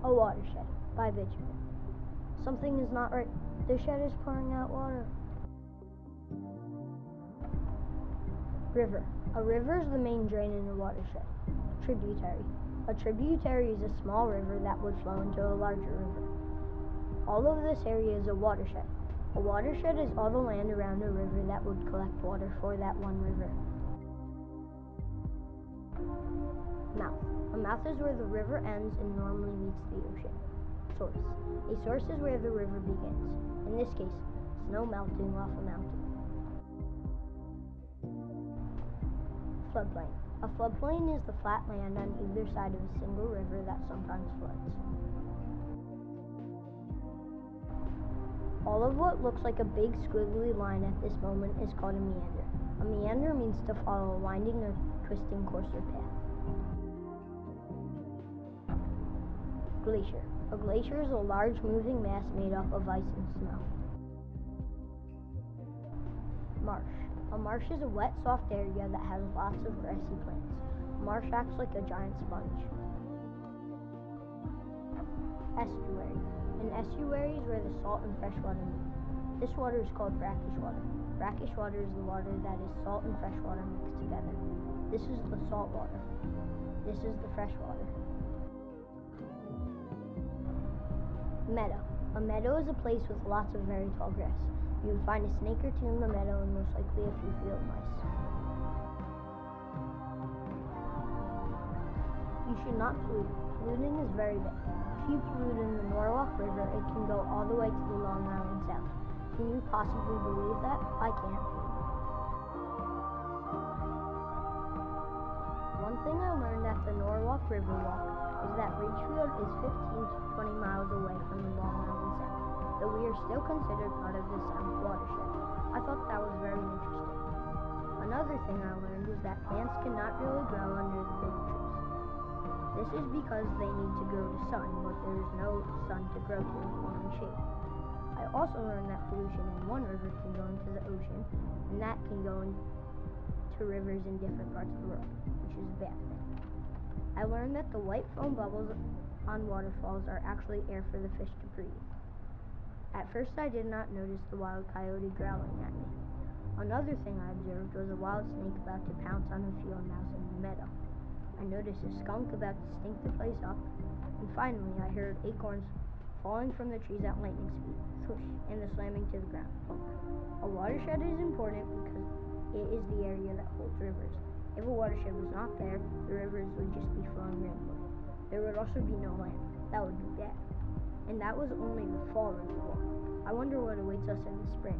A watershed by Benjamin. Something is not right. The shed is pouring out water. River. A river is the main drain in a watershed. Tributary. A tributary is a small river that would flow into a larger river. All of this area is a watershed. A watershed is all the land around a river that would collect water for that one river. Mouth. A mouth is where the river ends and normally meets the ocean. Source. A source is where the river begins. In this case, snow melting off a mountain. Floodplain. A floodplain is the flat land on either side of a single river that sometimes floods. All of what looks like a big squiggly line at this moment is called a meander. A meander means to follow a winding or twisting course or path. Glacier. A glacier is a large moving mass made up of ice and snow. Marsh. A marsh is a wet, soft area that has lots of grassy plants. A marsh acts like a giant sponge. Estuary. An estuary is where the salt and fresh water meet. This water is called brackish water. Brackish water is the water that is salt and fresh water mixed together. This is the salt water. This is the fresh water. Meadow. A meadow is a place with lots of very tall grass. You would find a snake or two in the meadow and most likely a few field mice. You should not pollute. Polluting is very bad. If you pollute in the Norwalk River, it can go all the way to the Long Island Sound. Can you possibly believe that? I can't. One thing I learned at the Norwalk River Walk is that Ridgefield is 15 to 20 miles away from the Long Island Sound, though we are still considered part of the Sound watershed. I thought that was very interesting. Another thing I learned is that plants cannot really grow under the big trees. This is because they need to grow to sun, but there is no sun to grow to in form and shape. I also learned that pollution in one river can go into the ocean, and that can go into rivers in different parts of the world, which is a bad thing. I learned that the white foam bubbles on waterfalls are actually air for the fish to breathe. At first I did not notice the wild coyote growling at me. Another thing I observed was a wild snake about to pounce on a field mouse in the meadow. I noticed a skunk about to stink the place up, and finally I heard acorns falling from the trees at lightning speed, swoosh, and the slamming to the ground, plunk. A watershed is important because it is the area that holds rivers. If a watershed was not there, the rivers would just be flowing randomly. There would also be no land. That would be bad. And that was only the fall river walk. I wonder what awaits us in the spring.